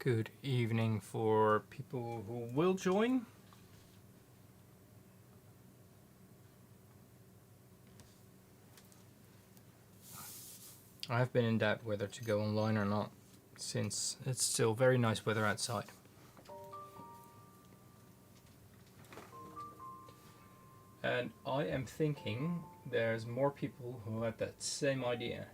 Good evening for people who will join. I've been in doubt whether to go online or not, since it's still very nice weather outside. And I am thinking there's more people who have that same idea.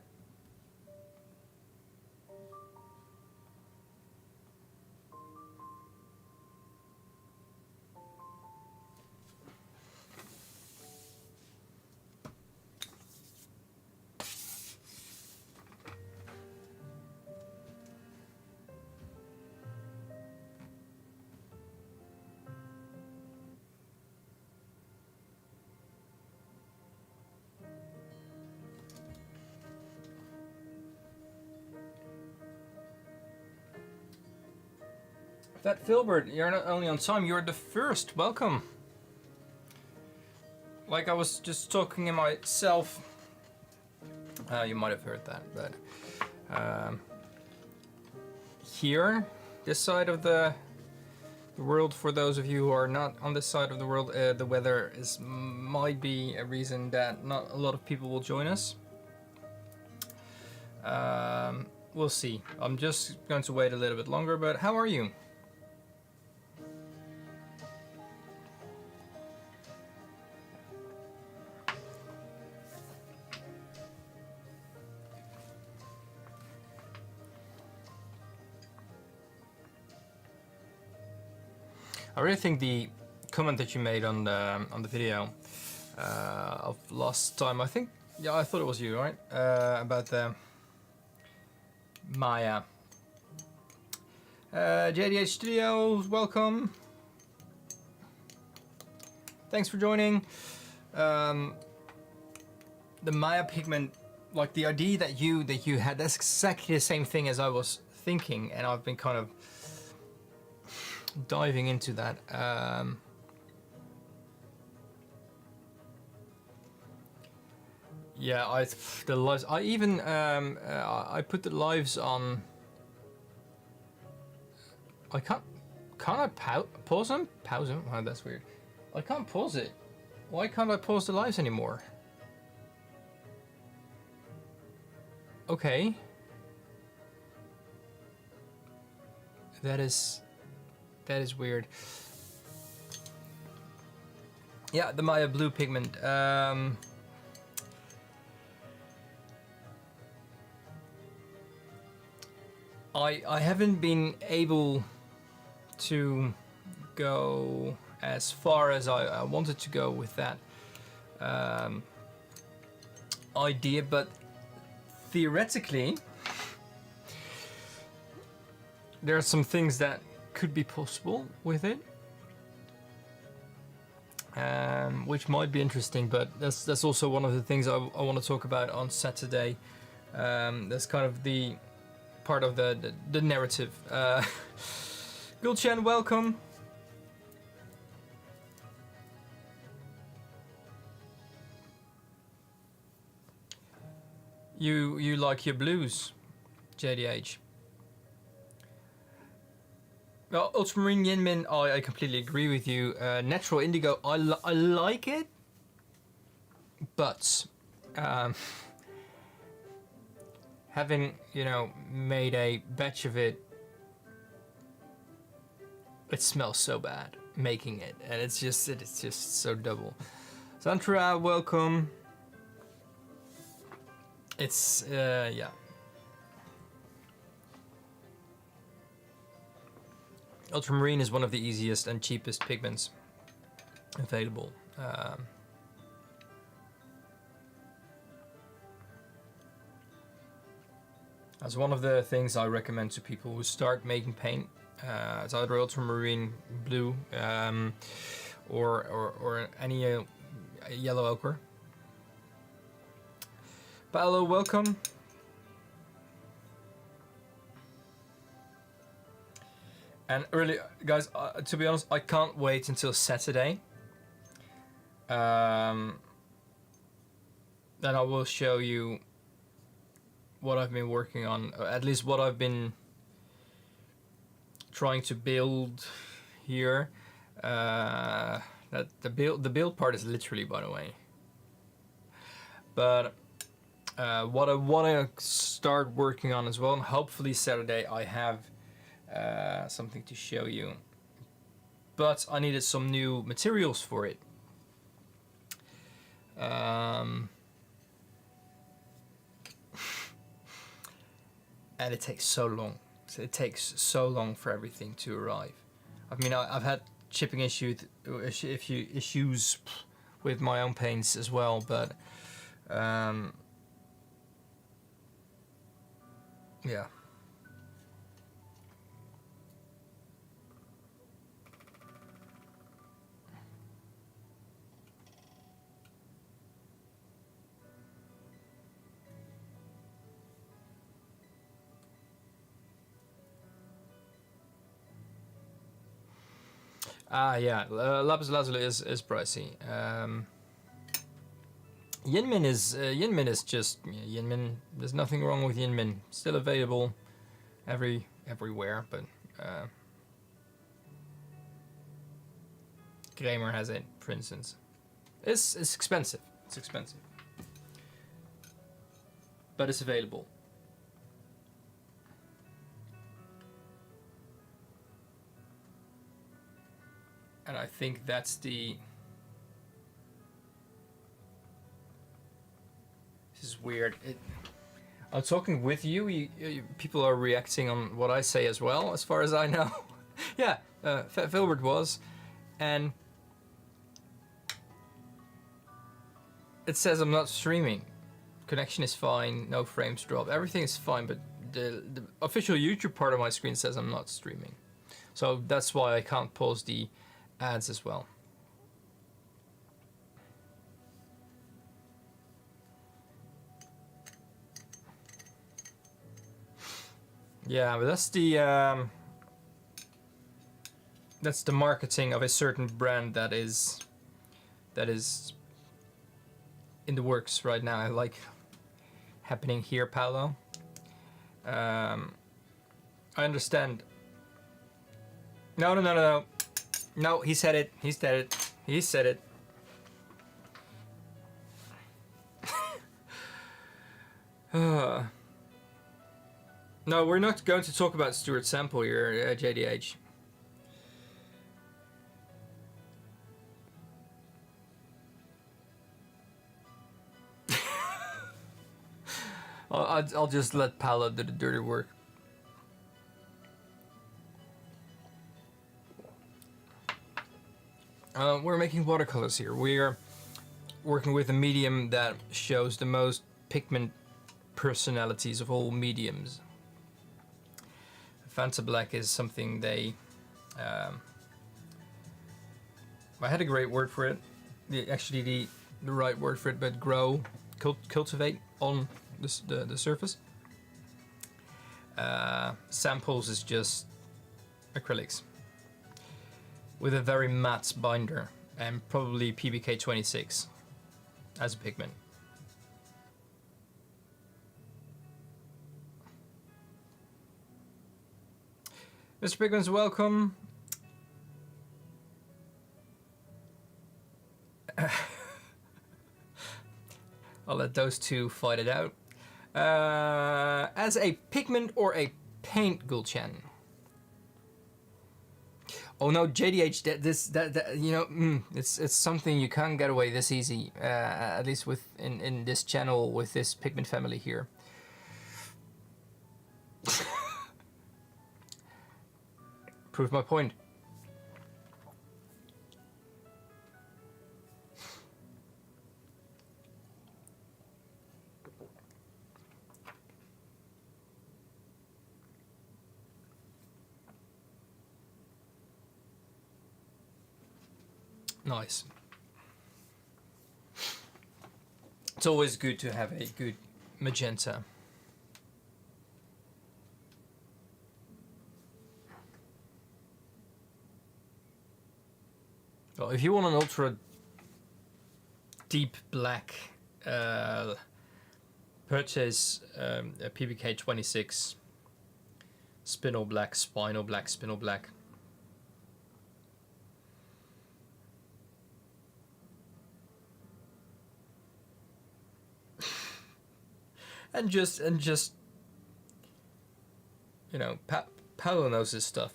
That Filbert, you're not only on time, you're the first. Welcome. Like I was just talking in myself. You might have heard that, but here, this side of the world, for those of you who are not on this side of the world, the weather might be a reason that not a lot of people will join us. We'll see. I'm just going to wait a little bit longer, but how are you? I really think the comment that you made on the video of last time, I think, yeah, I thought it was you, right? About the Maya. JDH Studios, welcome. Thanks for joining. The Maya pigment, like the idea that you had, that's exactly the same thing as I was thinking, and I've been kind of diving into that. Yeah, the lives. I even I put the lives on. I can't I pause them? Pause them? Oh, that's weird. I can't pause it. Why can't I pause the lives anymore? Okay. That is weird. Yeah, the Maya blue pigment. I haven't been able to go as far as I wanted to go with that idea, but theoretically there are some things that could be possible with it, which might be interesting, but that's also one of the things I want to talk about on Saturday. That's kind of the part of the narrative. Gulchen, welcome. You like your blues, JDH? Well, Ultramarine Yinmin, I completely agree with you. Natural indigo, I like it, but having, made a batch of it, it smells so bad making it, and it's just so double. Santra, welcome. It's yeah. Ultramarine is one of the easiest and cheapest pigments available. That's one of the things I recommend to people who start making paint. It's either ultramarine blue or any yellow ochre. Paolo, welcome. And really, guys, to be honest, I can't wait until Saturday. Then I will show you what I've been working on, at least what I've been trying to build here. That the build part is literally, by the way. But what I want to start working on as well, and hopefully Saturday I have something to show you. But I needed some new materials for it. And it takes so long. It takes so long for everything to arrive. I mean, I've had shipping issues with my own paints as well, but yeah. Yeah, lapis lazuli is pricey. Yinmin is just Yinmin. There's nothing wrong with Yinmin. Still available everywhere, but Kramer has it, for instance. It's expensive. It's expensive, but it's available. And I think that's the... This is weird. I'm talking with you. People are reacting on what I say as well, as far as I know. Yeah, Filbert was. And it says I'm not streaming. Connection is fine, no frames drop. Everything is fine, but the official YouTube part of my screen says I'm not streaming. So that's why I can't pause the ads as well. Yeah, but that's the marketing of a certain brand that is in the works right now. I like happening here, Paolo. I understand. No. No, he said it. He said it. He said it. No, we're not going to talk about Stuart Sample here, JDH. I'll just let Paolo do the dirty work. We're making watercolors here. We're working with a medium that shows the most pigment personalities of all mediums. Fanta Black is something they... I had a great word for it. Actually, the right word for it, but grow, cultivate on the surface. Samples is just acrylics with a very matte binder and probably PBK 26 as a pigment. Mr. Pigment's welcome. I'll let those two fight it out. As a pigment or a paint, Gulchan? Oh no, JDH, that you know, it's something you can't get away this easy. At least with in this channel with this pigment family here. Prove my point. Nice. It's always good to have a good magenta. Well, if you want an ultra deep black, purchase a PBK 26 Spinel black, spinal black, spinel black. and just you know, Paolo knows his stuff.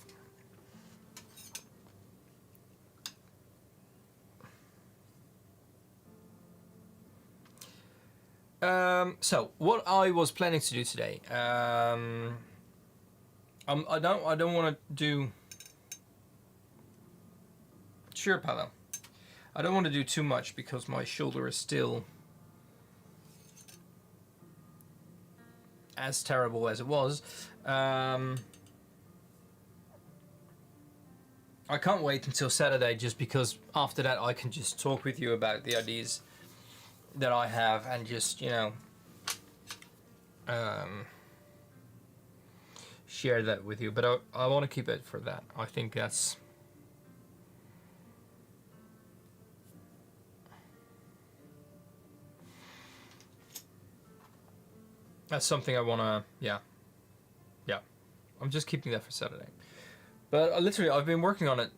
So what I was planning to do today, I don't want to do. Sure, Paolo. I don't want to do too much because my shoulder is still as terrible as it was. I can't wait until Saturday, just because after that I can just talk with you about the ideas that I have and just, you know, share that with you. But I want to keep it for that. I think that's something I want to, yeah. I'm just keeping that for Saturday. But literally, I've been working on it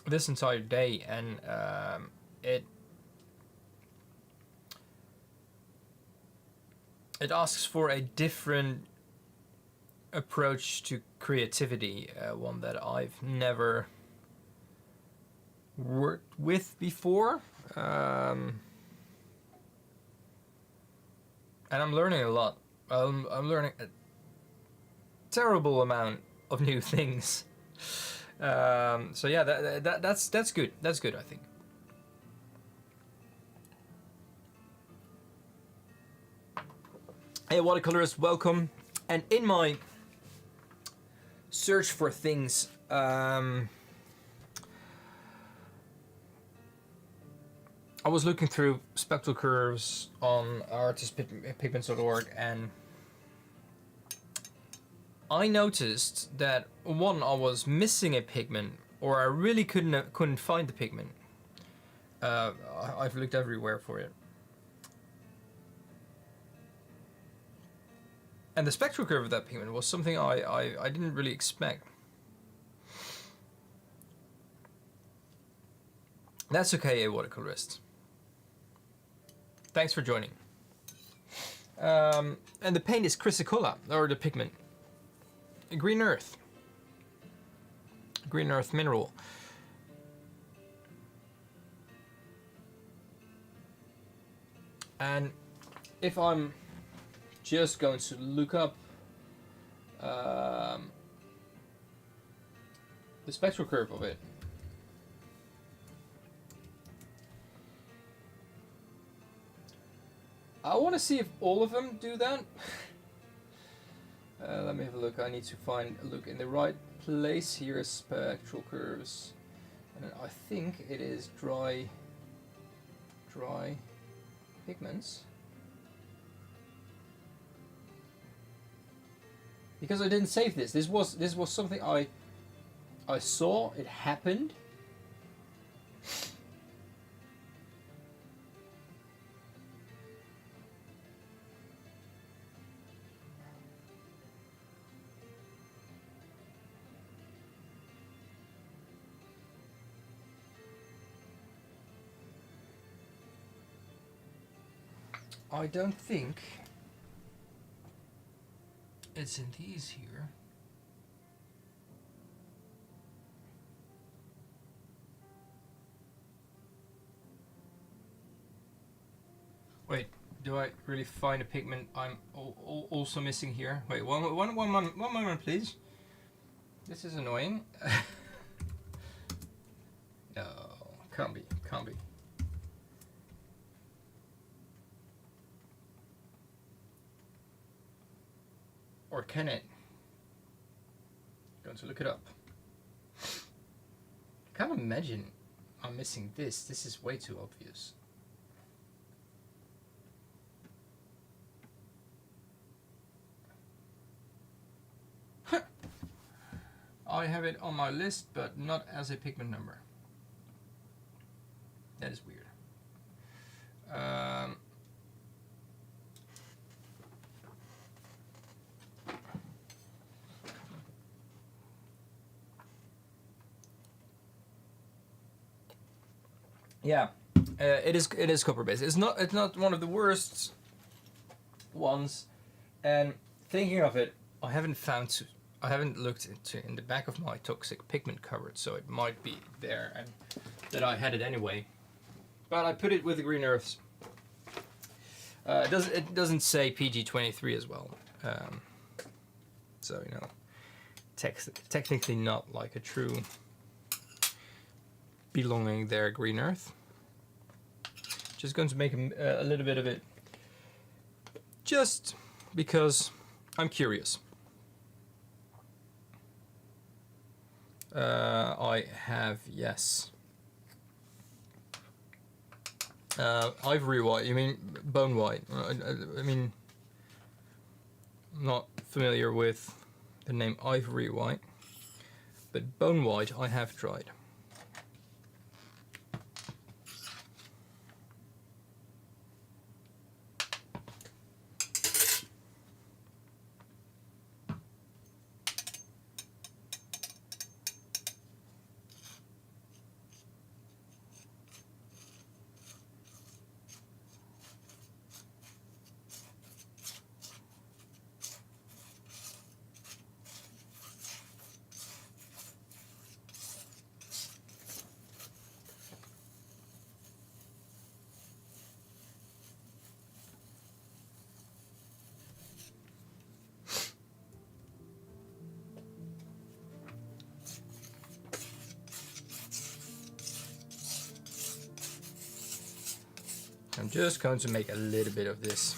this entire day, and it asks for a different approach to creativity, one that I've never worked with before. And I'm learning a lot. I'm learning a terrible amount of new things. So yeah, that's good. That's good, I think. Hey, watercolorist, welcome. And in my search for things, I was looking through spectral curves on artistpigments.org, and I noticed that one, I was missing a pigment, or I really couldn't find the pigment. I've looked everywhere for it. And the spectral curve of that pigment was something I didn't really expect. That's okay, a watercolorist. Thanks for joining. And the paint is chrysocolla, or the pigment. Green earth. Green earth mineral. And if I'm just going to look up the spectral curve of it, I want to see if all of them do that. Let me have a look. I need to look in the right place. Here is spectral curves, and I think it is dry pigments. Because I didn't save this. This was something I saw. It happened. I don't think it's in these here. Wait, do I really find a pigment I'm also missing here? Wait, one moment, please. This is annoying. No, can't be. Or can it? Going to look it up. I can't imagine I'm missing this. This is way too obvious. I have it on my list, but not as a pigment number. That is weird. Yeah, it is copper based. It's not one of the worst ones. And thinking of it, I haven't looked into in the back of my toxic pigment cupboard, so it might be there and that I had it anyway. But I put it with the green earths. It doesn't say PG23 as well, so you know, technically not like a true belonging there green earth. Just going to make a little bit of it, just because I'm curious. I have, yes. Ivory white, you mean bone white? I mean, I'm not familiar with the name ivory white, but bone white I have tried. I'm just going to make a little bit of this.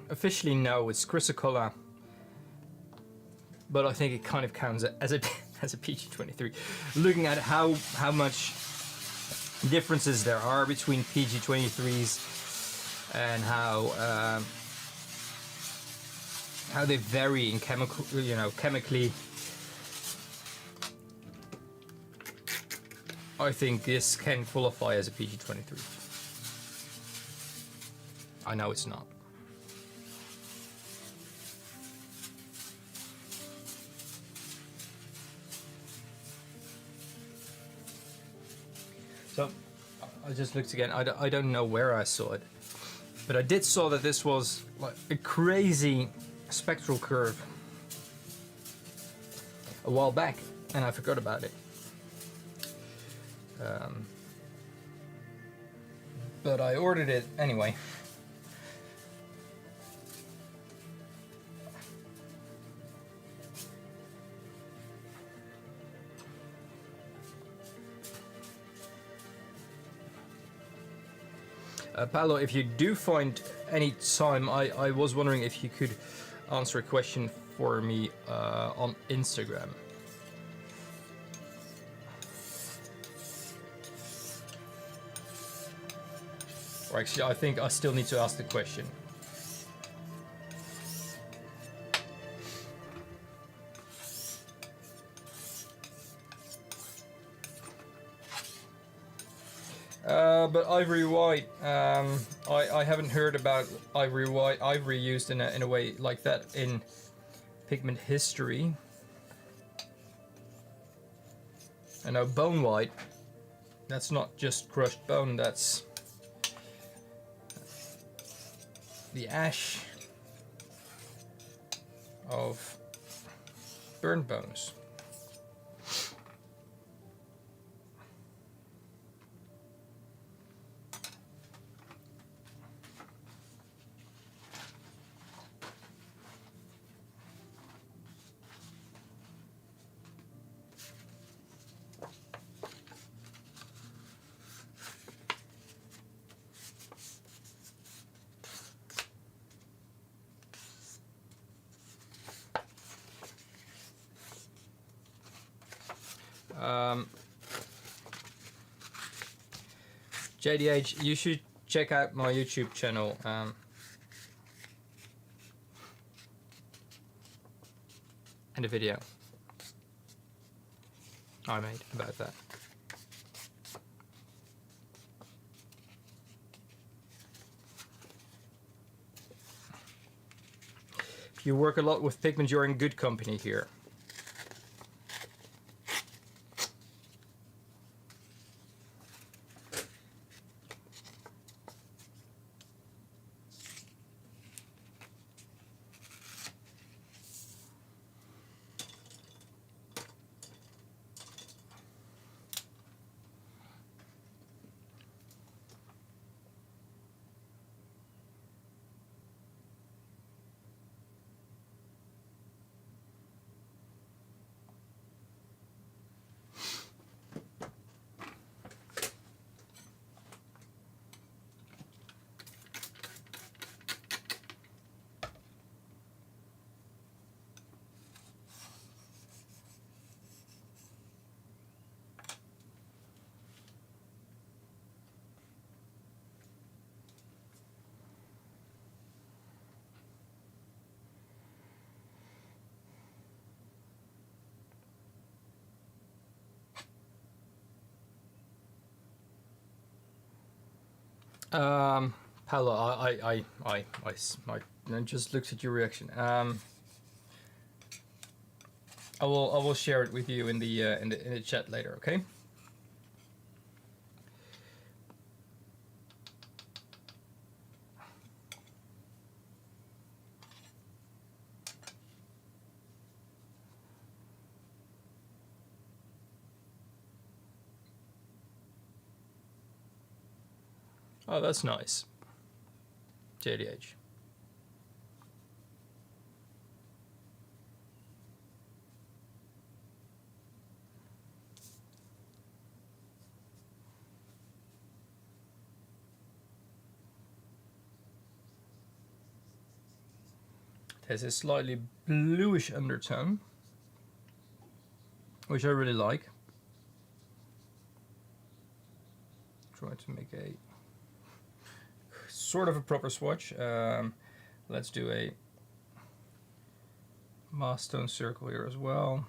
Officially no, it's chrysocolla, but I think it kind of counts as a as a PG23. Looking at how much differences there are between PG23s and how they vary in chemically. I think this can qualify as a PG23. I know it's not. So I just looked again. I don't know where I saw it, but I did saw that this was like a crazy spectral curve a while back, and I forgot about it. But I ordered it anyway. Paolo, if you do find any time, I was wondering if you could answer a question for me on Instagram. Or actually, I think I still need to ask the question. But ivory white, I haven't heard about ivory used in a way like that in pigment history. I know bone white, that's not just crushed bone, that's the ash of burned bones. JDH, you should check out my YouTube channel. And a video I made about that. If you work a lot with pigment, you're in good company here. Paolo, I just looked at your reaction. I will share it with you in the chat later. Okay. Oh, that's nice. JDH. It has a slightly bluish undertone, which I really like. Try to make a sort of a proper swatch. Let's do a mass tone circle here as well,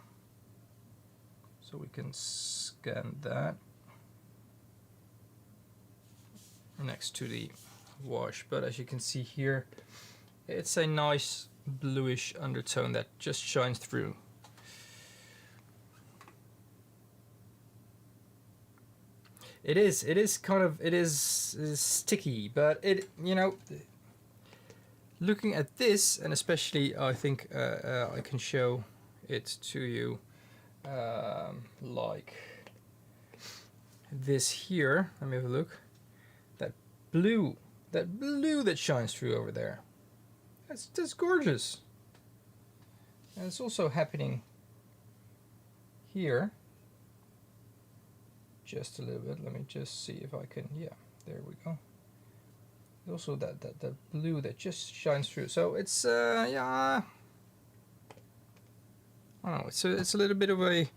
so we can scan that next to the wash. But as you can see here, it's a nice bluish undertone that just shines through. It is kind of, it is sticky, but it, you know, looking at this, and especially I think I can show it to you like this here. Let me have a look. That blue that shines through over there. That's gorgeous. And it's also happening here. Just a little bit. Let me just see if I can. Yeah, there we go. Also that blue that just shines through. So it's yeah. I don't know. It's a little bit of a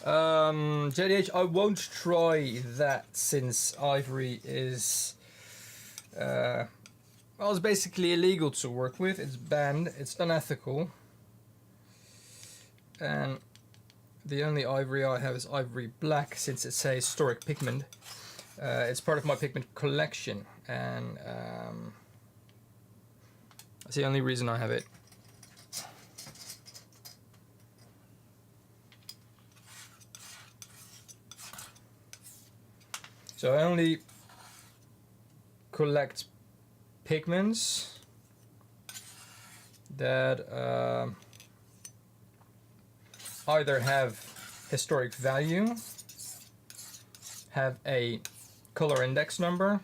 JDH. I won't try that since ivory is well, it's basically illegal to work with. It's banned. It's unethical. And the only ivory I have is ivory black, since it's a historic pigment. It's part of my pigment collection, and that's the only reason I have it. So I only collect pigments that either have historic value, have a color index number,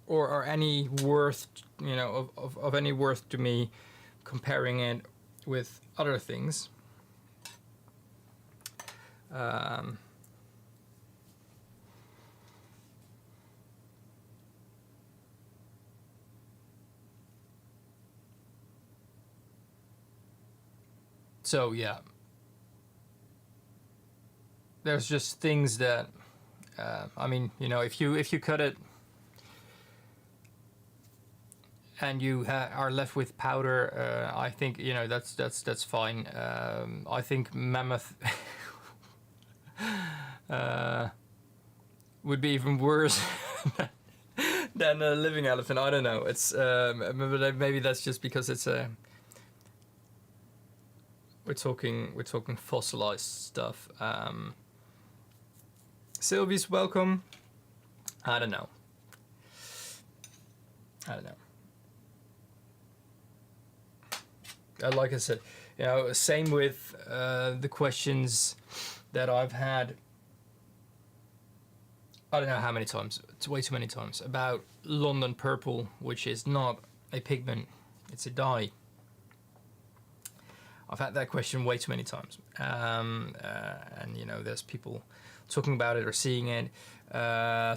or are any worth, you know, of any worth to me, comparing it with other things. So yeah, there's just things that I mean, you know, if you cut it and you are left with powder, I think, you know, that's fine. I think mammoth would be even worse than a living elephant. I don't know. It's but maybe that's just because it's a we're talking fossilized stuff. Sylvie's welcome. I don't know. Like I said, you know, same with the questions that I've had. I don't know how many times. It's way too many times about London purple, which is not a pigment; it's a dye. I've had that question way too many times, and you know, there's people talking about it or seeing it.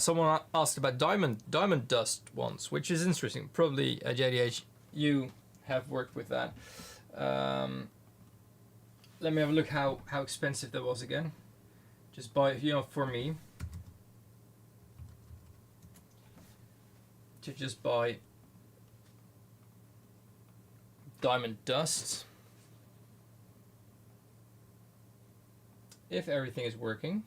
Someone asked about diamond dust once, which is interesting. Probably JDH, you have worked with that. Let me have a look how expensive that was again. Just buy, you know, for me to just buy diamond dust. If everything is working.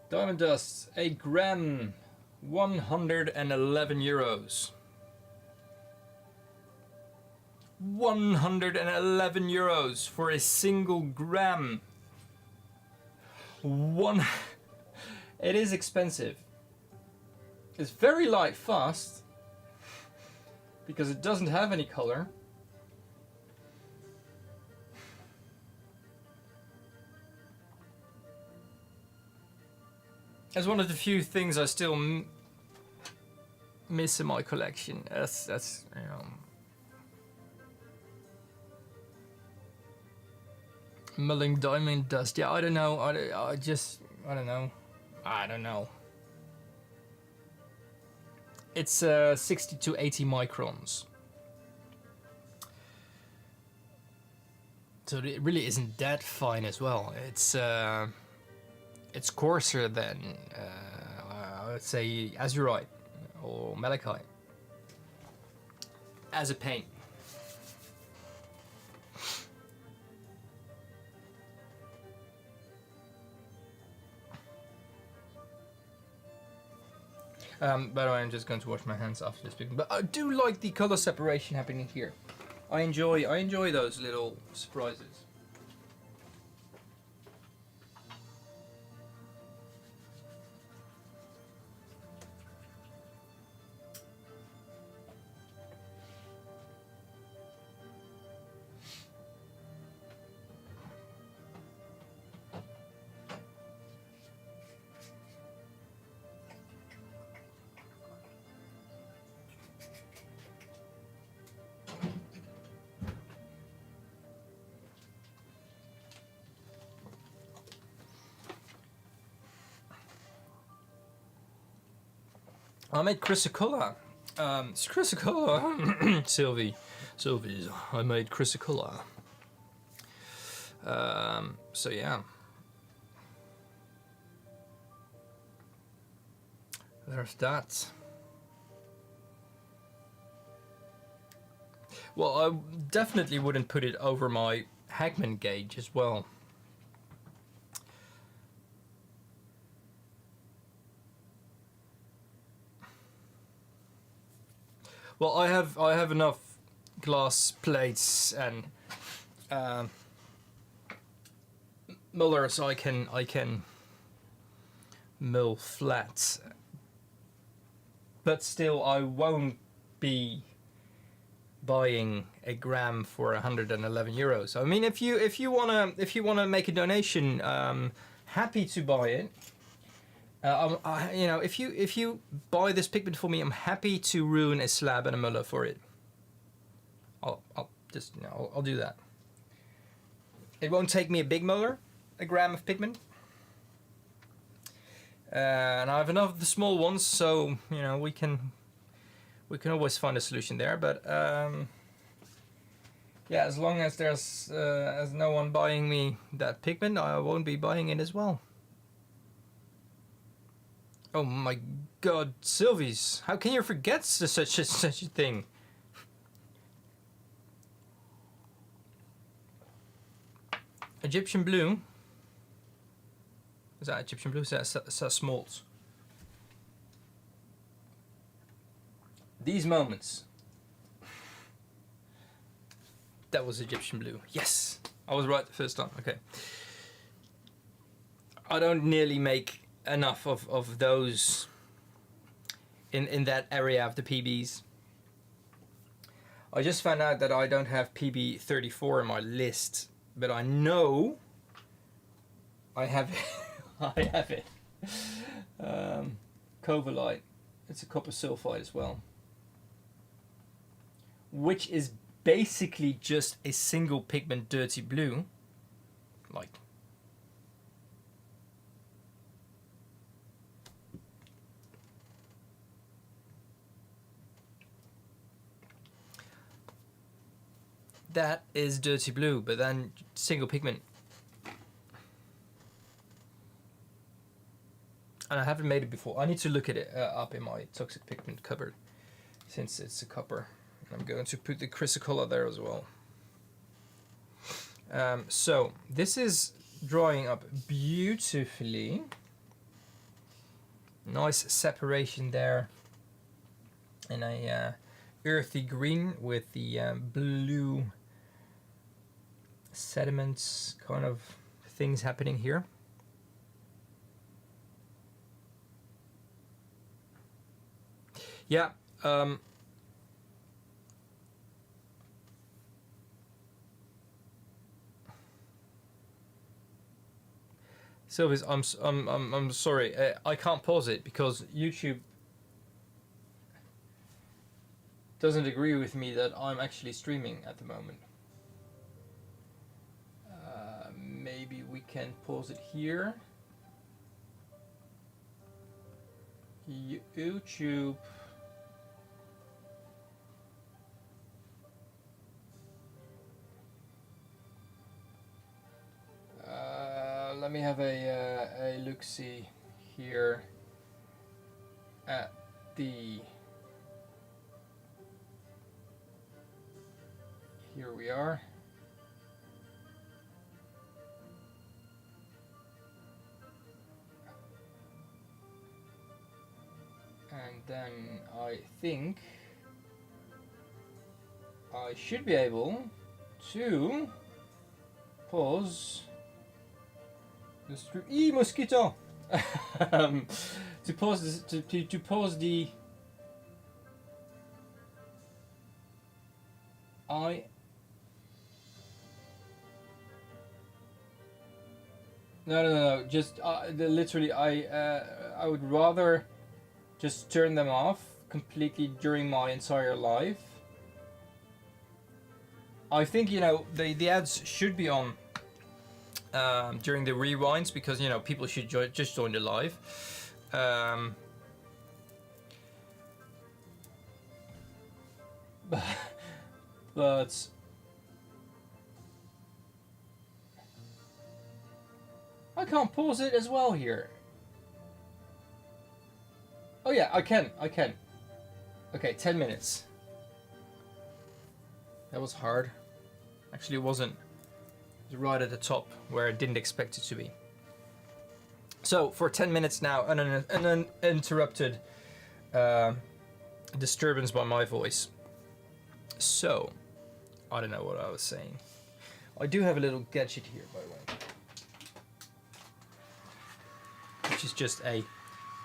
Diamond dust, a gram, 111 euros. 111 euros for a single gram. It is expensive. It's very light fast because it doesn't have any color. It's one of the few things I still miss in my collection. That's you know, mulling diamond dust. Yeah, I don't know. I don't know. It's 60 to 80 microns. So it really isn't that fine as well. It's coarser than, I would say, azurite or malachite as a paint. By the way, I'm just going to wash my hands after this speaking. But I do like the color separation happening here. I enjoy those little surprises. I made chrysocolla. It's chrysocolla. Sylvie's. I made chrysocolla. So yeah. There's that. Well, I definitely wouldn't put it over my Hagman gauge as well. Well, I have enough glass plates and muller, so I can mill flat. But still, I won't be buying a gram for 111 euros. I mean, if you wanna make a donation, happy to buy it. You know, if you buy this pigment for me, I'm happy to ruin a slab and a muller for it. I'll just, you know, I'll do that. It won't take me a big muller, a gram of pigment. And I have enough of the small ones, so you know we can we can always find a solution there, but yeah, as long as there's as no one buying me that pigment, I won't be buying it as well. Oh my god, Sylvies, how can you forget such a thing? Egyptian blue. Is that Egyptian blue? Is that smolts? These moments. That was Egyptian blue. Yes! I was right the first time. Okay. I don't nearly make enough of those in that area of the PBs. I just found out that I don't have PB 34 in my list, but I know I have it. I have it. Covalite. It's a copper sulfide as well, which is basically just a single pigment dirty blue, like that is dirty blue, but then single pigment. And I haven't made it before. I need to look at it up in my toxic pigment cupboard, since it's a copper. I'm going to put the chrysocolla there as well. So this is drying up beautifully. Nice separation there in a earthy green with the blue sediments kind of things happening here. Yeah. Sylvius, I'm sorry, I can't pause it because YouTube doesn't agree with me that I'm actually streaming at the moment. Maybe we can pause it here. YouTube. Let me have a look-see here at the... Here we are. And then I think I should be able to pause the stream. Mosquito! To pause this, to pause the... No. Just literally, I would rather just turn them off completely during my entire life. I think, you know, the ads should be on during the rewinds because, you know, people should just join the live. But I can't pause it as well here. Oh yeah, I can. Okay, 10 minutes. That was hard. Actually, it wasn't. It was right at the top where I didn't expect it to be. So for 10 minutes now, an uninterrupted disturbance by my voice. So, I don't know what I was saying. I do have a little gadget here, by the way, which is just an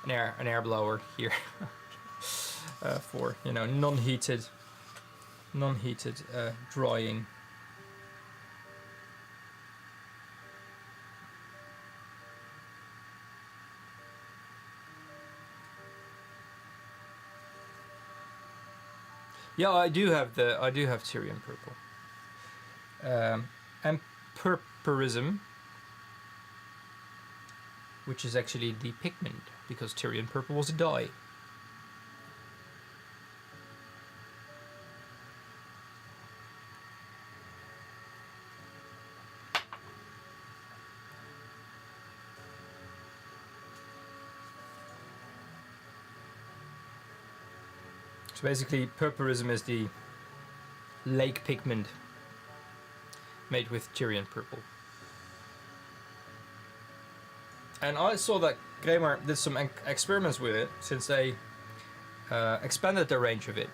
air blower here for, you know, non-heated drying. Yeah, I do have Tyrian purple, and purpurism, which is actually the pigment because Tyrian purple was a dye. basically, purpurism is the lake pigment made with Tyrian purple. And I saw that Kramer did some experiments with it since they expanded the range of it.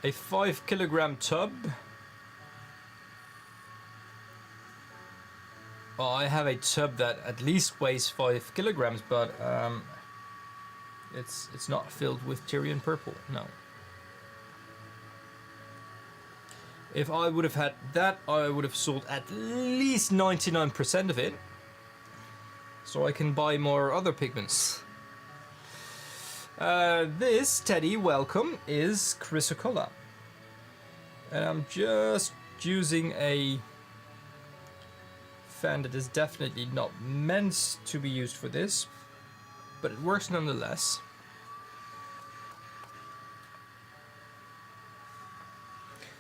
A 5 kilogram tub. Well, I have a tub that at least weighs 5 kilograms, but it's not filled with Tyrian purple, no. If I would have had that, I would have sold at least 99% of it, so I can buy more other pigments. This, Teddy, welcome, is Chrysocolla. And I'm just using a fan that is definitely not meant to be used for this, but it works nonetheless.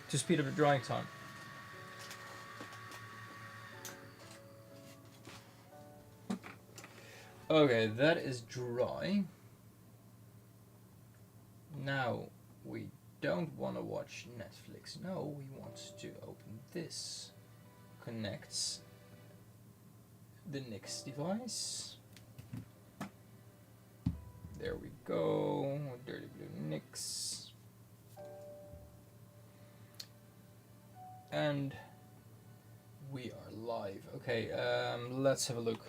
To speed up the drying time. Okay, that is dry. Now we don't want to watch Netflix. No, we want to open this. Connects the NYX device. There we go. Dirty blue NYX. And we are live. Okay, let's have a look.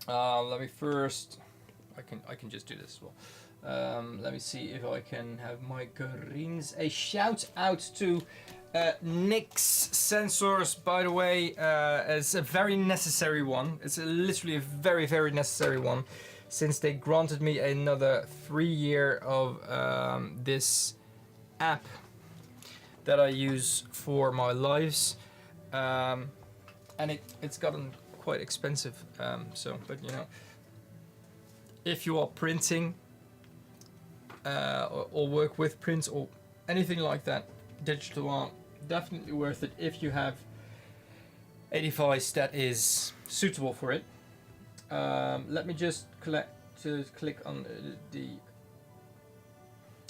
Let me first. I can just do this as well. Let me see if I can have my greens. A shout out to NYX sensors, by the way. It's a very necessary one. It's literally a very, very necessary one, since they granted me another 3 year of this app that I use for my lives, and it's gotten quite expensive. But you know, if you are printing or work with prints or anything like that, digital art, definitely worth it if you have a device that is suitable for it. Let me just click on the.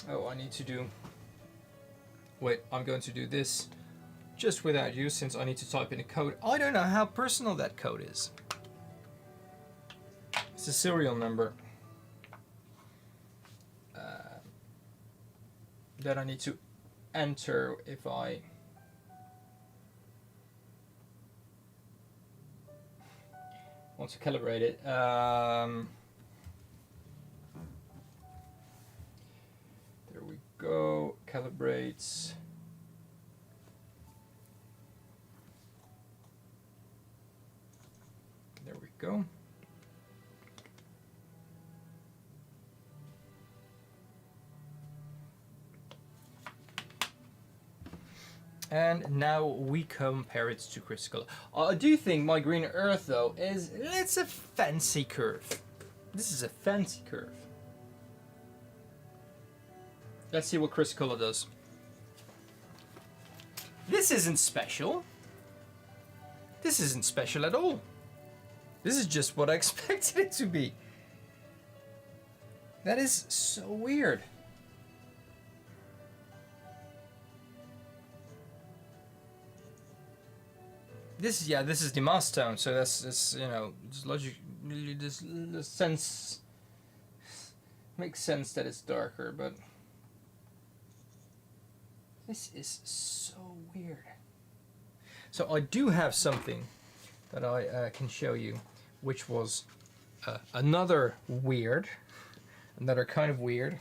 Oh, I need to do. Wait, I'm going to do this just without you, since I need to type in a code. I don't know how personal that code is. It's a serial number that I need to enter if I. Want to calibrate it. There we go. Calibrates. There we go. And now we compare it to Chrysocolla. I do think my green earth, though, it's a fancy curve. This is a fancy curve. Let's see what Chrysocolla does. This isn't special. This isn't special at all. This is just what I expected it to be. That is so weird. This is the mass tone, so that's you know, just logic, this sense makes sense that it's darker, but this is so weird. So I do have something that I can show you, which was another kind of weird,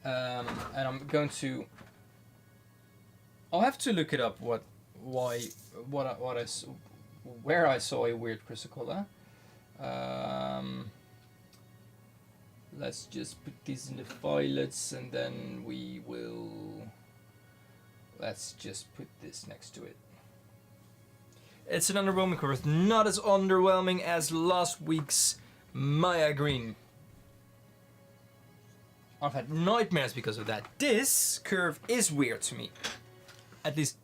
and I'm going to. I'll have to look it up where I saw a weird Chrysocolla. Let's just put these in the violets, and then let's just put this next to it. It's an underwhelming curve, not as underwhelming as last week's Maya Green. I've had nightmares because of that. This curve is weird to me. At least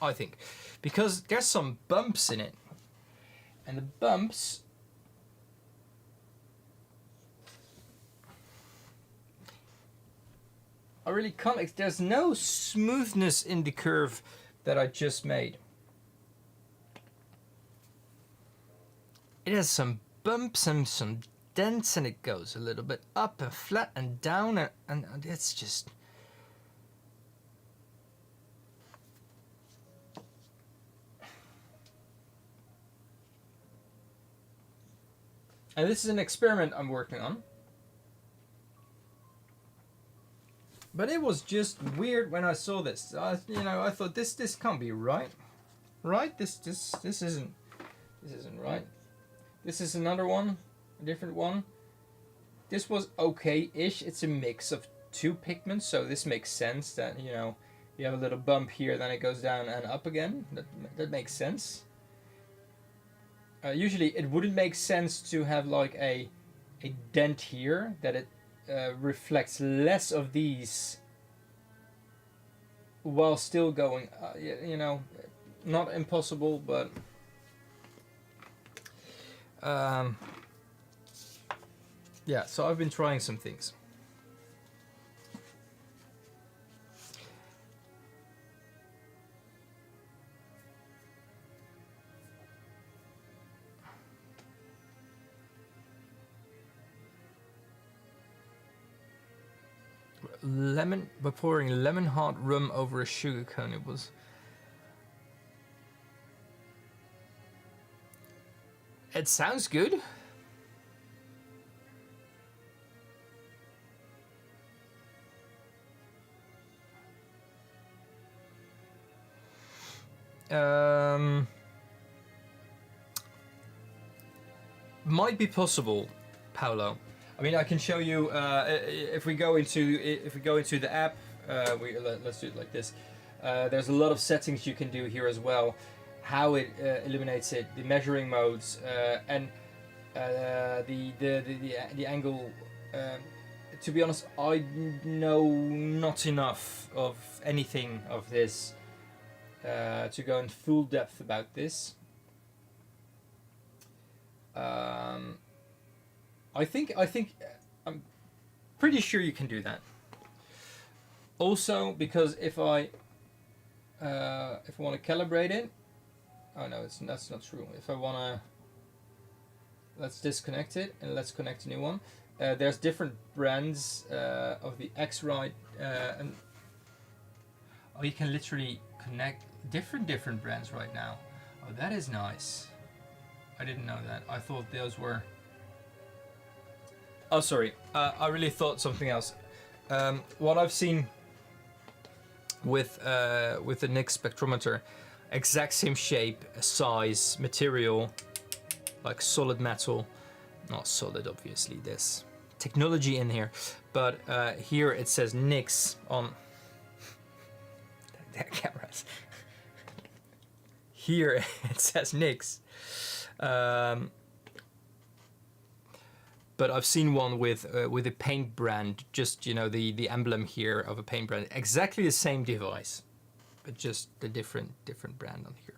I think, because there's some bumps in it, and the bumps are really complex. There's no smoothness in the curve that I just made. It has some bumps and some dents, and it goes a little bit up and flat and down, and it's just... And this is an experiment I'm working on. But it was just weird when I saw this. I thought this can't be right. Right? This isn't right. This is another one, a different one. This was okay-ish. It's a mix of two pigments, so this makes sense that, you know, you have a little bump here, then it goes down and up again. That makes sense. Usually it wouldn't make sense to have like a dent here, that it reflects less of these while still going, you know, not impossible, but yeah, so I've been trying some things. Lemon, by pouring lemon hard rum over a sugar cone. It was... It sounds good. Might be possible, Paolo. I mean, I can show you if we go into the app. Let's do it like this. There's a lot of settings you can do here as well. How it illuminates it, the measuring modes, and the angle. To be honest, I know not enough of anything of this to go in full depth about this. I think I'm pretty sure you can do that. Also, because if I want to calibrate it, oh no, that's not true. If I want to, let's disconnect it and let's connect a new one. There's different brands of the X-Rite, and oh, you can literally connect different brands right now. Oh, that is nice. I didn't know that. I thought those were... Oh, sorry. I really thought something else. What I've seen with the NYX spectrometer, exact same shape, size, material, like solid metal. Not solid, obviously. There's technology in here, but here it says NYX on their cameras. Here it says NYX. But I've seen one with a paint brand, just, you know, the emblem here of a paint brand, exactly the same device, but just a different brand on here.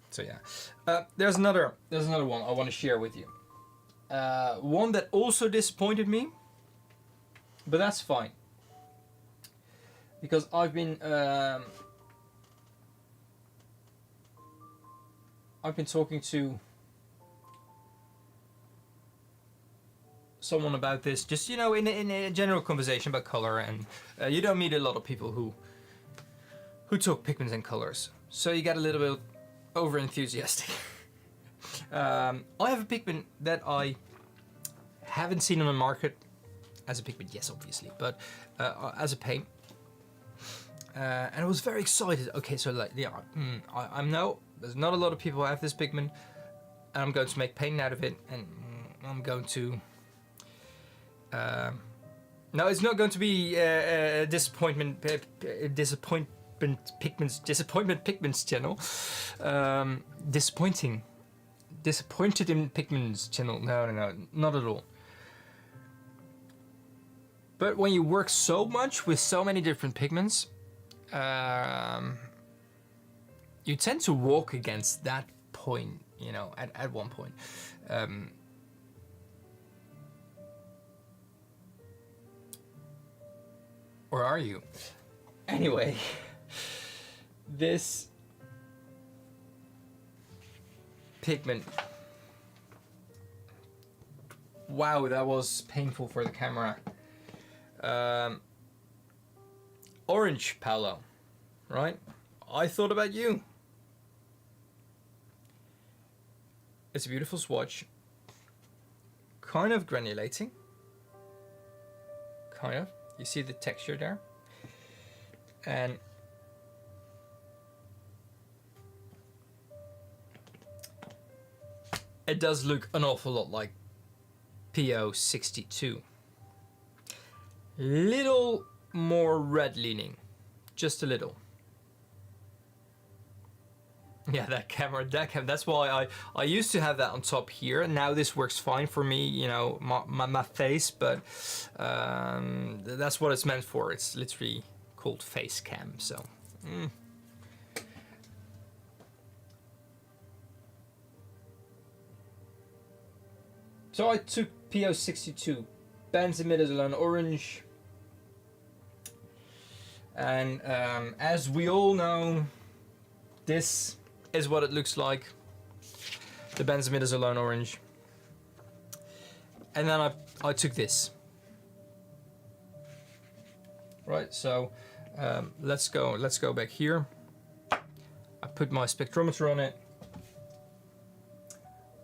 So yeah, there's another one I want to share with you. One that also disappointed me, but that's fine, because I've been talking to someone about this, just, you know, in a general conversation about color, and you don't meet a lot of people who talk pigments and colors, so you get a little bit over enthusiastic. I have a pigment that I haven't seen on the market as a pigment, yes, obviously, but as a paint, and I was very excited. Okay, so like, yeah, I know there's not a lot of people who have this pigment, and I'm going to make paint out of it, and I'm going to no, it's not going to be disappointment pigments channel. Disappointed in pigments channel. No, not at all. But when you work so much with so many different pigments, you tend to walk against that point, you know, at one point. Or are you? Anyway, this pigment. Wow, that was painful for the camera. Orange Paolo, right? I thought about you. It's a beautiful swatch. Kind of granulating. Kind of. You see the texture there? And it does look an awful lot like PO62. Little more red leaning, just a little. Yeah, that camera, that's why I used to have that on top here, and now this works fine for me, you know, my face, but that's what it's meant for. It's literally called face cam, so. So I took PO62, benzimidazole orange, and as we all know, this is what it looks like, the benzimidazole orange. And then I took this. Right, so let's go back here. I put my spectrometer on it.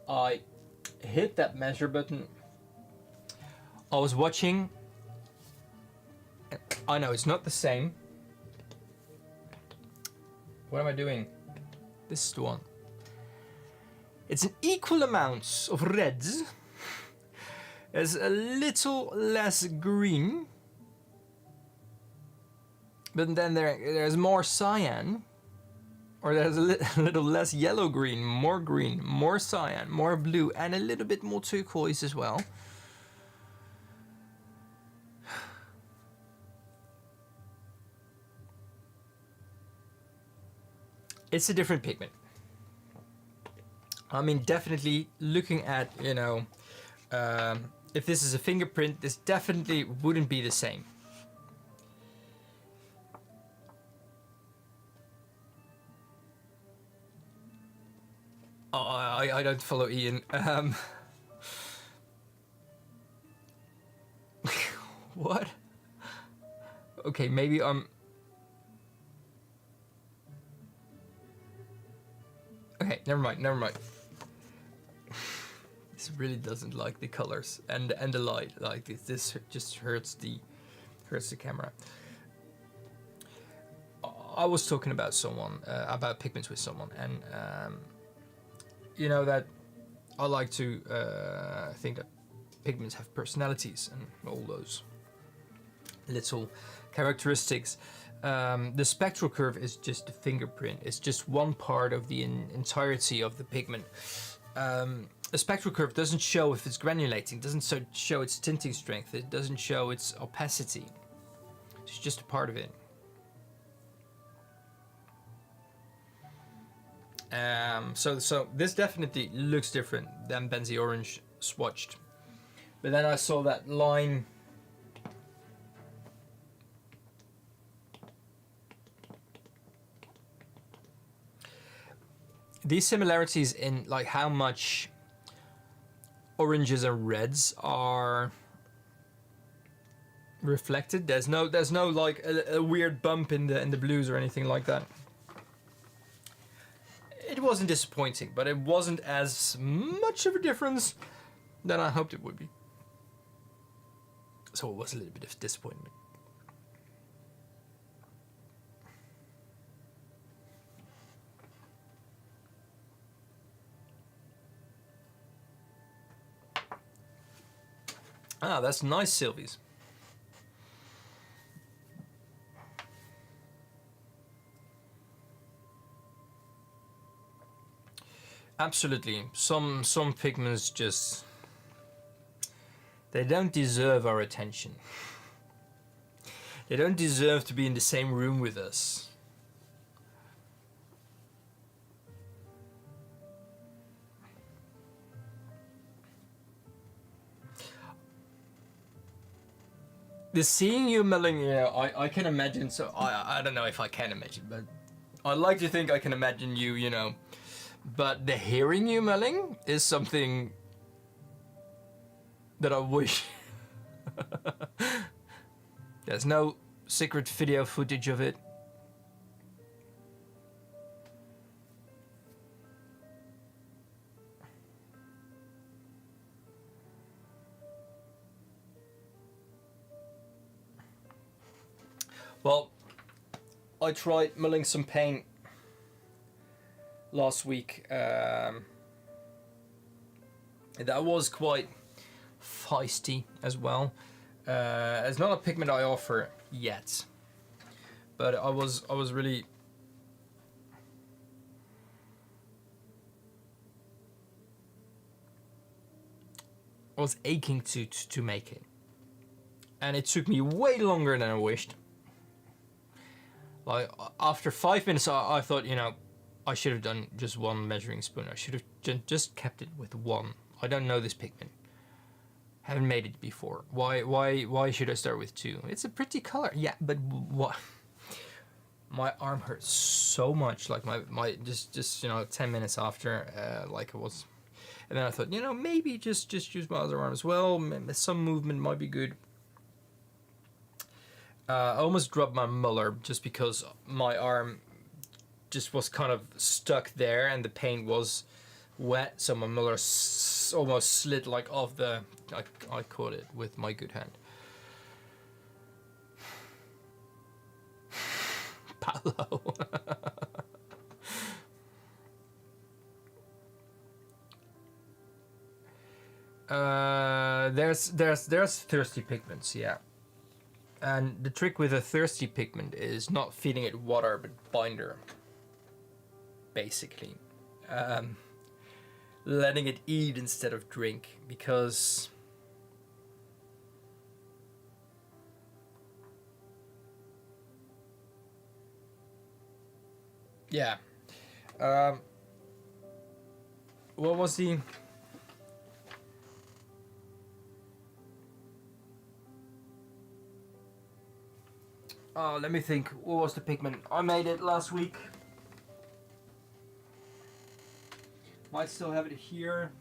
I hit that measure button. I was watching. I know it's not the same. What am I doing? This is the one. It's an equal amount of reds. There's a little less green. But then there's more cyan. Or there's a little less yellow green, more cyan, more blue, and a little bit more turquoise as well. It's a different pigment. I mean, definitely looking at, you know, if this is a fingerprint, this definitely wouldn't be the same. Oh, I don't follow Ian. What? Okay, maybe I'm... Okay, never mind. This really doesn't like the colors and the light. Like this just hurts the camera. I was talking about about pigments with someone, and you know that I like to think that pigments have personalities and all those little characteristics. The spectral curve is just a fingerprint. It's just one part of the entirety of the pigment. A spectral curve doesn't show if it's granulating, doesn't show its tinting strength, it doesn't show its opacity. It's just a part of it. So this definitely looks different than Benzi Orange swatched. But then I saw that line. These similarities in like how much oranges and reds are reflected. There's no like a weird bump in the blues or anything like that. It wasn't disappointing, but it wasn't as much of a difference than I hoped it would be. So it was a little bit of disappointment. Ah, that's nice, Sylvie's. Absolutely. Some pigments just... they don't deserve our attention. They don't deserve to be in the same room with us. The seeing you milling, yeah, I can imagine. So I don't know if I can imagine, but I like to think I can imagine you, you know. But the hearing you milling is something that I wish. There's no secret video footage of it. Well, I tried milling some paint last week. That was quite feisty as well. It's not a pigment I offer yet, but I was really aching to make it, and it took me way longer than I wished. Like after 5 minutes, I thought, you know, I should have done just one measuring spoon. I should have just kept it with one. I don't know this pigment. Haven't made it before. Why should I start with two? It's a pretty color. Yeah, but what? My arm hurts so much. Like my just you know, 10 minutes after, like it was, and then I thought, you know, maybe just use my other arm as well. Some movement might be good. I almost dropped my muller just because my arm just was kind of stuck there and the paint was wet, so my muller almost slid like off the. I caught it with my good hand. Paolo. There's thirsty pigments, yeah. And the trick with a thirsty pigment is not feeding it water but binder, basically. Letting it eat instead of drink, because yeah. What was the let me think. What was the pigment? I made it last week. Might still have it here.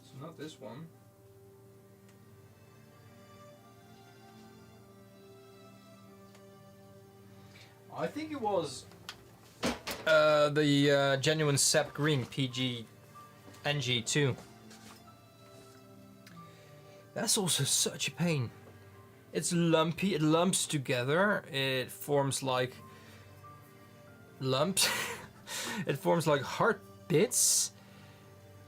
So not this one. I think it was the genuine sap green PG NG2. That's also such a pain. It's lumpy, it lumps together, it forms like lumps. It forms like hard bits,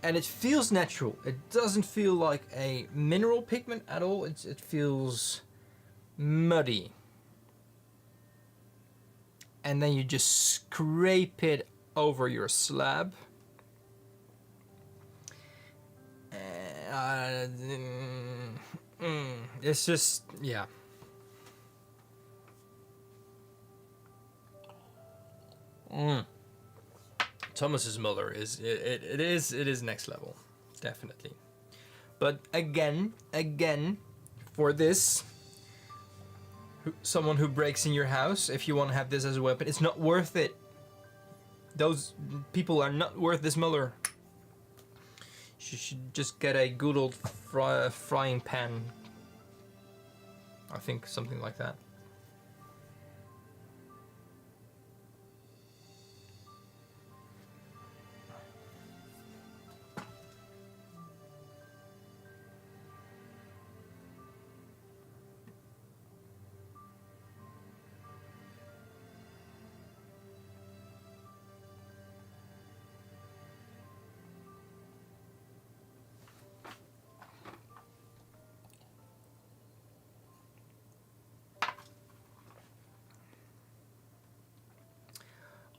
and it feels natural. It doesn't feel like a mineral pigment at all. It feels muddy. And then you just scrape it over your slab. It's just, yeah. Thomas's muller is it is next level, definitely. But again, for this, someone who breaks in your house, if you want to have this as a weapon, it's not worth it. Those people are not worth this muller. You should just get a good old frying pan. I think something like that.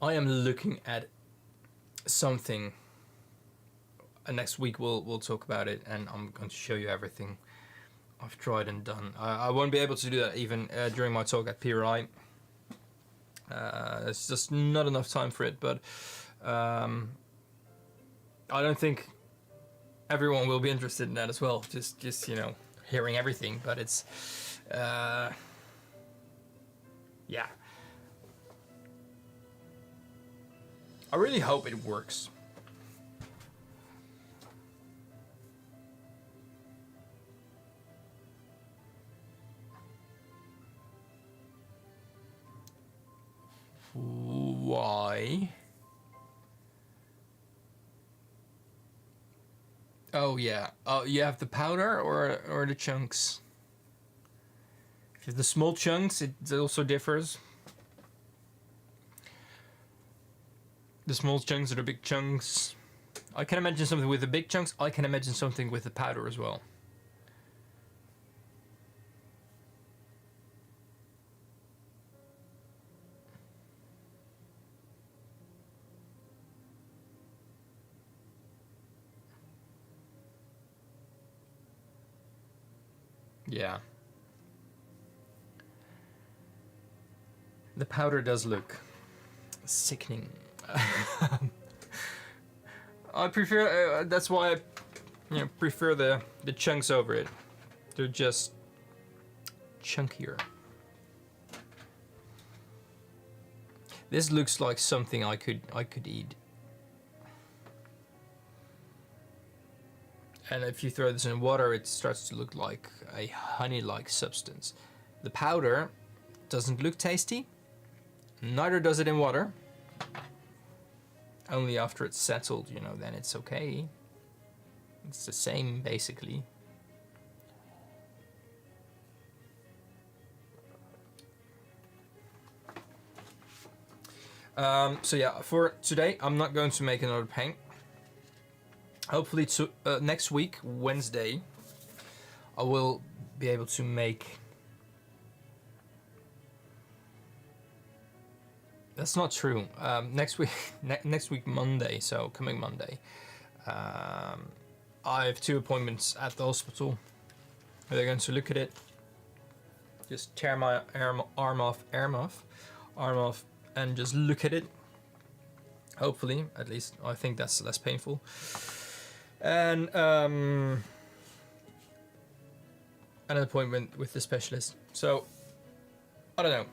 I am looking at something. And next week we'll talk about it, and I'm going to show you everything I've tried and done. I won't be able to do that even during my talk at PRI. It's just not enough time for it, but I don't think everyone will be interested in that as well. Just you know, hearing everything, but it's yeah. I really hope it works. Why? Oh yeah. Oh, you have the powder or the chunks? If you have the small chunks, it also differs. The small chunks or the big chunks. I can imagine something with the big chunks. I can imagine something with the powder as well. Yeah. The powder does look sickening. I prefer. That's why I, prefer the chunks over it. They're just chunkier. This looks like something I could eat. And if you throw this in water, it starts to look like a honey-like substance. The powder doesn't look tasty. Neither does it in water. Only after it's settled, then it's okay. It's the same, basically. So yeah, for today, I'm not going to make another paint. Hopefully next week, Wednesday, I will be able to make... That's not true. Next week, next week Monday, so coming Monday, I have 2 appointments at the hospital. They're going to look at it, just tear my arm off, and just look at it. Hopefully, at least I think that's less painful. And an appointment with the specialist. So I don't know.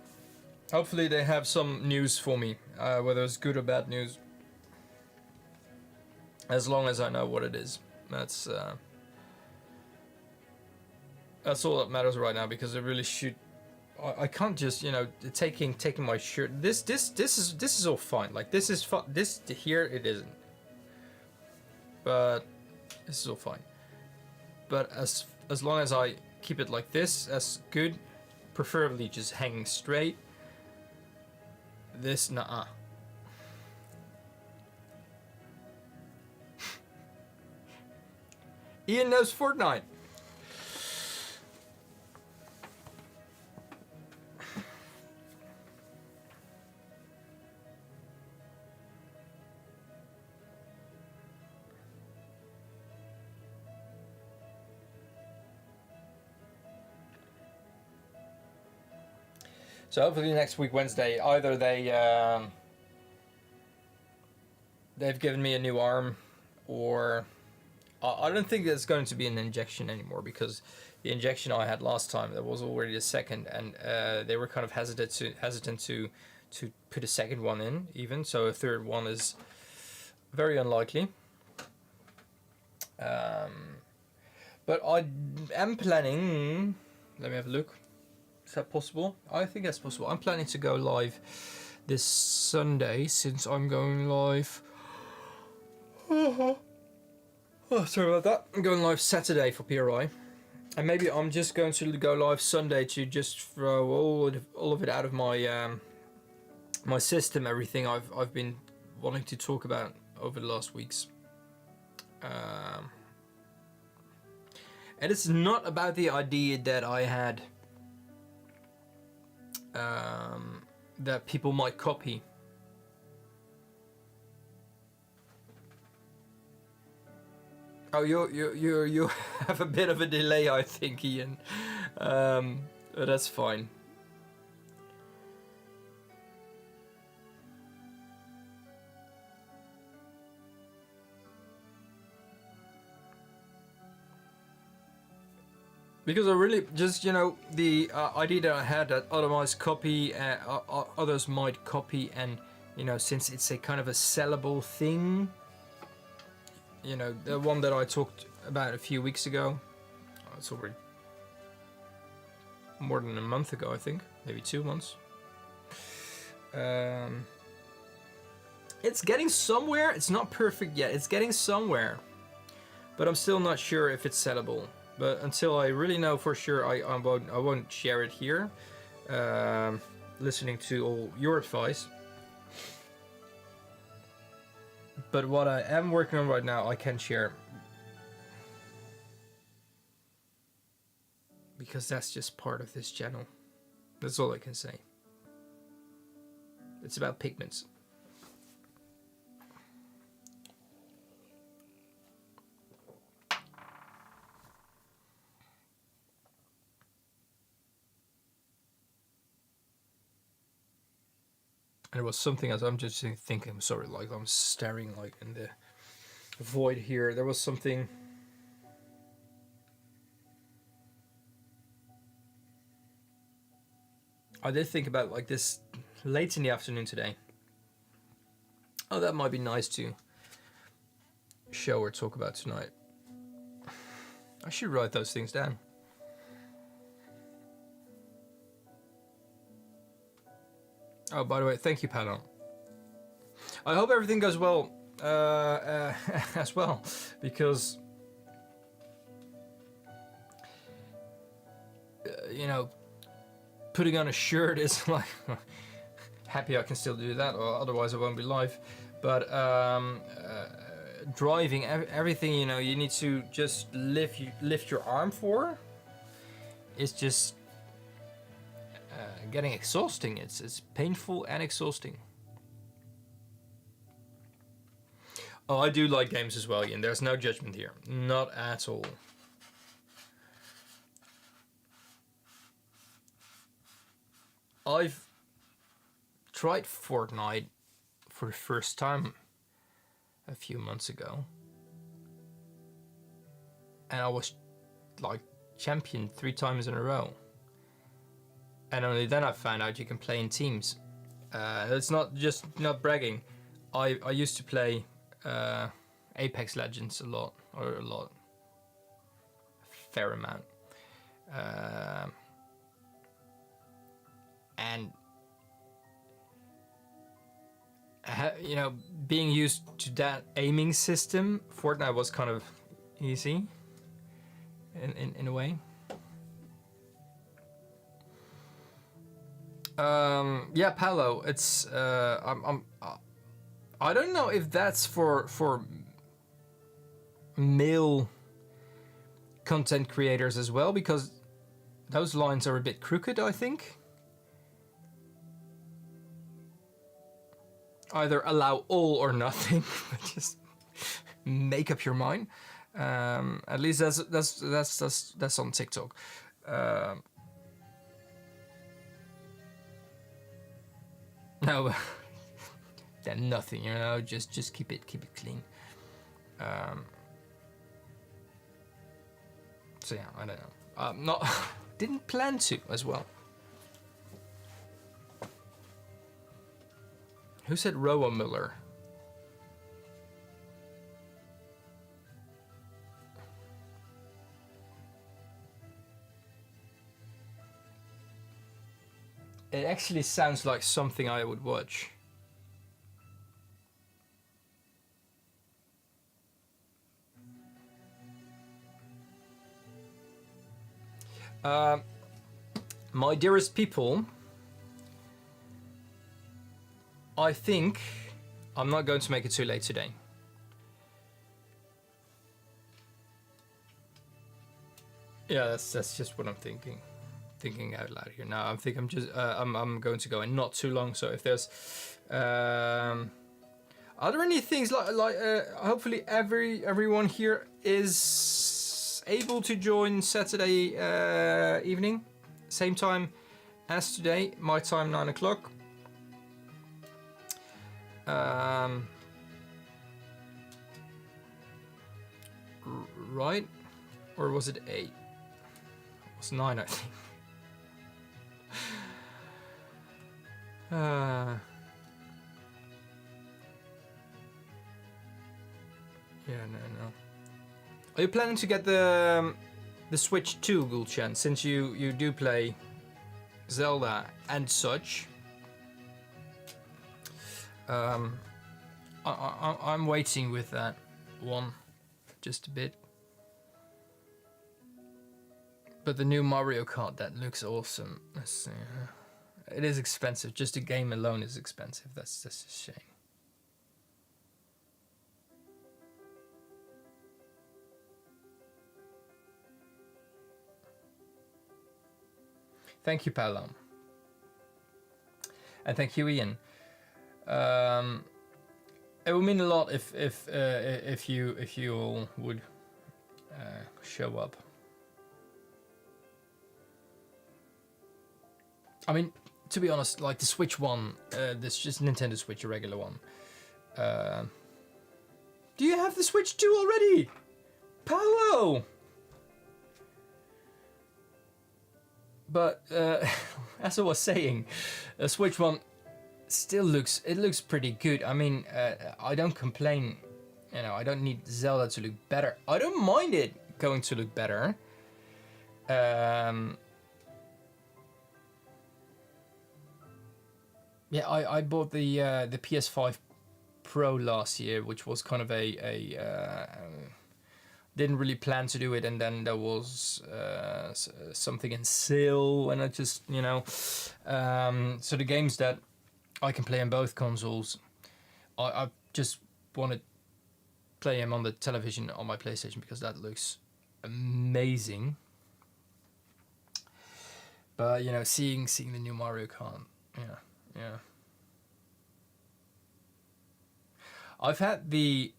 Hopefully they have some news for me, whether it's good or bad news. As long as I know what it is, that's all that matters right now. Because I really should. I can't just taking my shirt. This is all fine. Like this is fun. This here it isn't. But this is all fine. But as long as I keep it like this, that's good. Preferably just hanging straight. This, nah. Ian knows Fortnite. So hopefully next week Wednesday, either they've given me a new arm, or I don't think there's going to be an injection anymore, because the injection I had last time, there was already a second, and they were kind of hesitant to put a second one in even. So a third one is very unlikely. But I am planning. Let me have a look. Is that possible? I think that's possible. I'm planning to go live this Sunday, since I'm going live. Oh, sorry about that. I'm going live Saturday for PRI. And maybe I'm just going to go live Sunday to just throw all of it out of my my system, everything I've been wanting to talk about over the last weeks. And it's not about the idea that I had that people might copy. Oh, you have a bit of a delay, I think, Ian. But that's fine. Because I really just, you know, the idea that I had that others copy, others might copy, and you know, since it's a kind of a sellable thing, you know, the one that I talked about a few weeks ago, it's already more than a month ago, I think, maybe 2 months. It's getting somewhere. It's not perfect yet. It's getting somewhere, but I'm still not sure if it's sellable. But until I really know for sure, I won't share it here. Listening to all your advice. But what I am working on right now, I can share. Because that's just part of this channel. That's all I can say. It's about pigments. And there was something else. I'm just thinking. I'm sorry, like I'm staring like in the void here. There was something. I did think about like this late in the afternoon today. Oh, that might be nice to show or talk about tonight. I should write those things down. Oh, by the way, thank you, Paolo. I hope everything goes well as well, because you know, putting on a shirt is like happy I can still do that, or otherwise I won't be live. But driving, everything, you know, you need to just lift your arm for. It's just getting exhausting. It's painful and exhausting. Oh, I do like games as well, Ian. There's no judgment here, not at all. I've tried Fortnite for the first time a few months ago, and I was like champion 3 times in a row. And only then I found out you can play in teams. It's not just not bragging. I used to play Apex Legends a fair amount. And you know, being used to that aiming system, Fortnite was kind of easy in a way. Yeah, Paolo, it's I don't know if that's for male content creators as well, because those lines are a bit crooked, I think. Either allow all or nothing, but just make up your mind. At least that's on TikTok. No, then nothing. You know, just keep it clean. So yeah, I don't know. Not didn't plan to as well. Who said Roa Muller? It actually sounds like something I would watch. My dearest people, I think I'm not going to make it too late today. Yeah, that's just what I'm thinking out loud here. Now I'm I'm going to go in not too long. So if there's Are there any things hopefully everyone here is able to join Saturday evening, same time as today, my time 9 o'clock. Right, or was it 8? It was 9, I think. Yeah, no. Are you planning to get the Switch 2, Gulchen, since you do play Zelda and such? I'm waiting with that one just a bit. But the new Mario Kart, that looks awesome. It is expensive. Just the game alone is expensive. That's a shame. Thank you, Paolo. And thank you, Ian. It would mean a lot if you all would show up. I mean, to be honest, like the Switch one, this just Nintendo Switch, a regular one. Do you have the Switch 2 already? Paolo! But as I was saying, the Switch one still looks pretty good. I mean, I don't complain. You know, I don't need Zelda to look better. I don't mind it going to look better. Yeah, I bought the PS5 Pro last year, which was kind of didn't really plan to do it, and then there was something in sale, and I just, you know, so the games that I can play on both consoles, I just want to play them on the television on my PlayStation because that looks amazing. But you know, seeing the new Mario Kart, yeah. I've had the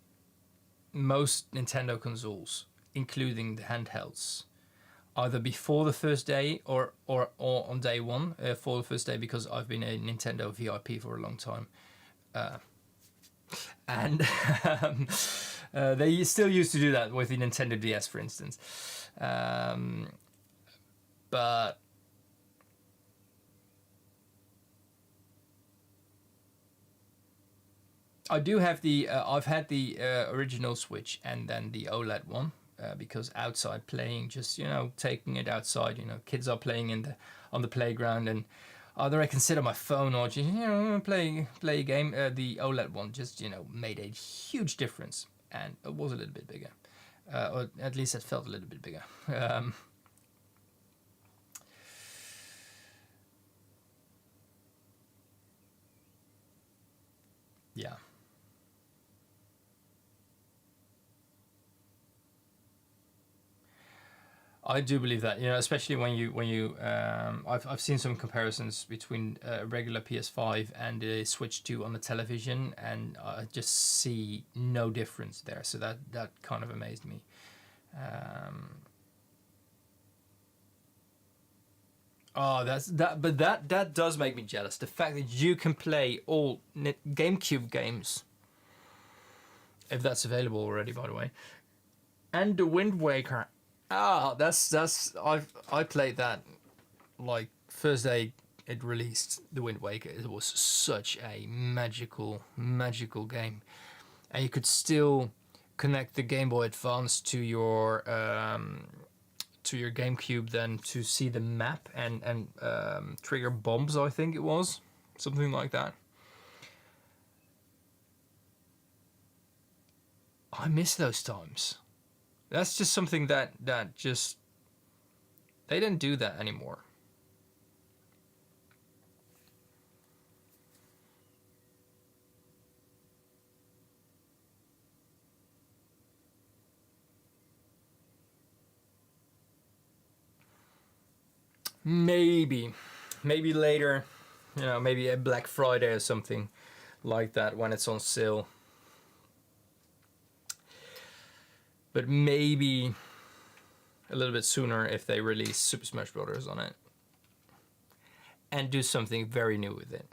most Nintendo consoles, including the handhelds, either before the first day or on day one for the first day, because I've been a Nintendo VIP for a long time, and they still used to do that with the Nintendo DS, for instance, but I do have the I've had the original Switch and then the OLED one, because outside playing, just, you know, taking it outside, you know, kids are playing on the playground, and either I can sit on my phone or just, you know, play a game. The OLED one just, you know, made a huge difference, and it was a little bit bigger, or at least it felt a little bit bigger. Yeah. I do believe that, you know, especially when you I've seen some comparisons between regular PS5 and the Switch 2 on the television, and I just see no difference there. So that kind of amazed me. Oh, but that does make me jealous. The fact that you can play all GameCube games, if that's available already, by the way, and the Wind Waker. Ah, I played that like first day it released, the Wind Waker. It was such a magical game, and you could still connect the Game Boy Advance to your GameCube then to see the map and trigger bombs. I think it was something like that. I miss those times. That's just something that just, they didn't do that anymore. Maybe later, you know, maybe a Black Friday or something like that when it's on sale. but maybe a little bit sooner if they release Super Smash Bros. On it and do something very new with it.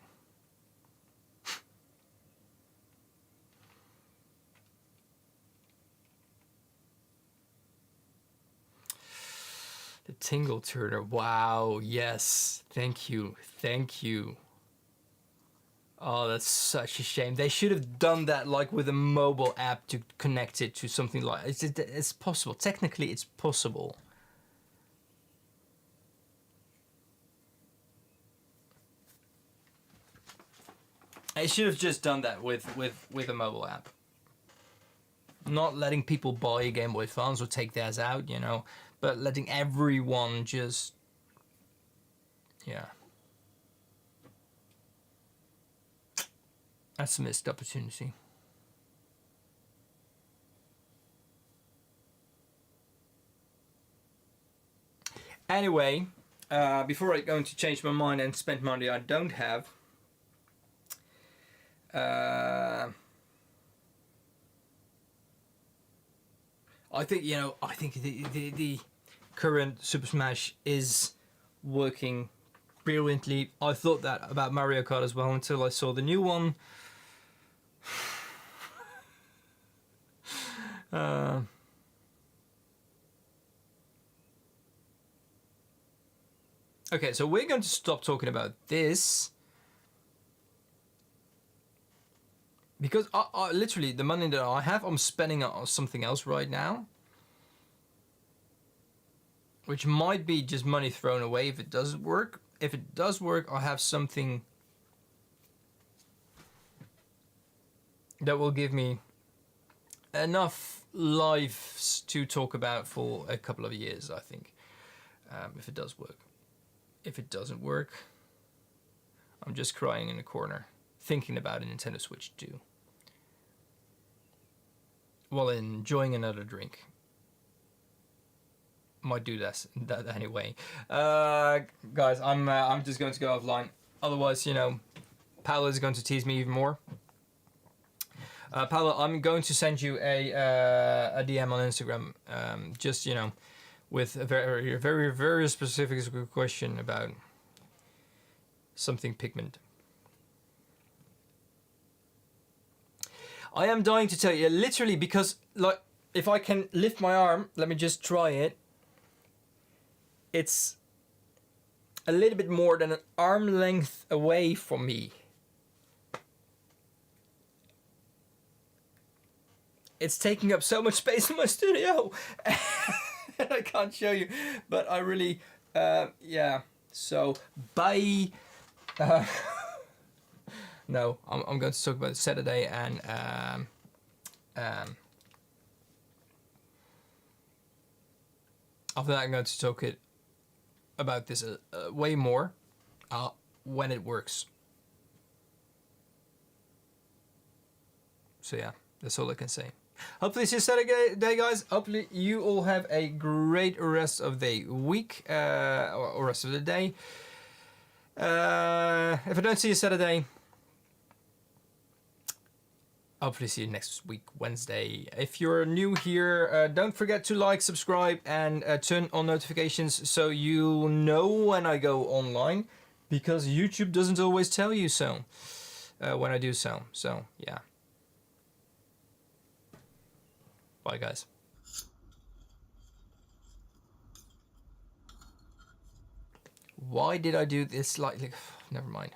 The Tingle Turner, wow, yes, thank you, thank you. Oh, that's such a shame. They should have done that like with a mobile app to connect it to something like... It's possible, technically it's possible. They should have just done that with a mobile app. Not letting people buy Game Boy Advance or take theirs out, you know, but letting everyone just, yeah. That's a missed opportunity. Anyway, before I go to change my mind and spend money I don't have, I think, you know, I think the current Super Smash is working brilliantly. I thought that about Mario Kart as well until I saw the new one. Okay, so we're going to stop talking about this. Because I literally, the money that I have, I'm spending on something else right now. Which might be just money thrown away if it doesn't work. If it does work, I'll have something that will give me enough lives to talk about for a couple of years, I think. If it does work. If it doesn't work, I'm just crying in a corner, thinking about a Nintendo Switch 2. While enjoying another drink. Might do that anyway. Guys, I'm just going to go offline. Otherwise, you know, Paolo is going to tease me even more. Paolo, I'm going to send you a DM on Instagram. Just, you know, with a very specific question about something Pigment. I am dying to tell you, literally, because, like, if I can lift my arm, let me just try it. It's a little bit more than an arm length away from me. It's taking up so much space in my studio. I can't show you, but I really, yeah. So, bye. No, I'm going to talk about Saturday and after that I'm going to talk about this way more when it works. So yeah, that's all I can say. Hopefully it's your Saturday, guys. Hopefully you all have a great rest of the week or rest of the day. If I don't see you Saturday, hopefully see you next week, Wednesday. If you're new here, don't forget to like, subscribe, and turn on notifications so you'll know when I go online, because YouTube doesn't always tell you so when I do so. So, yeah. Bye, guys. Why did I do this? Like, never mind.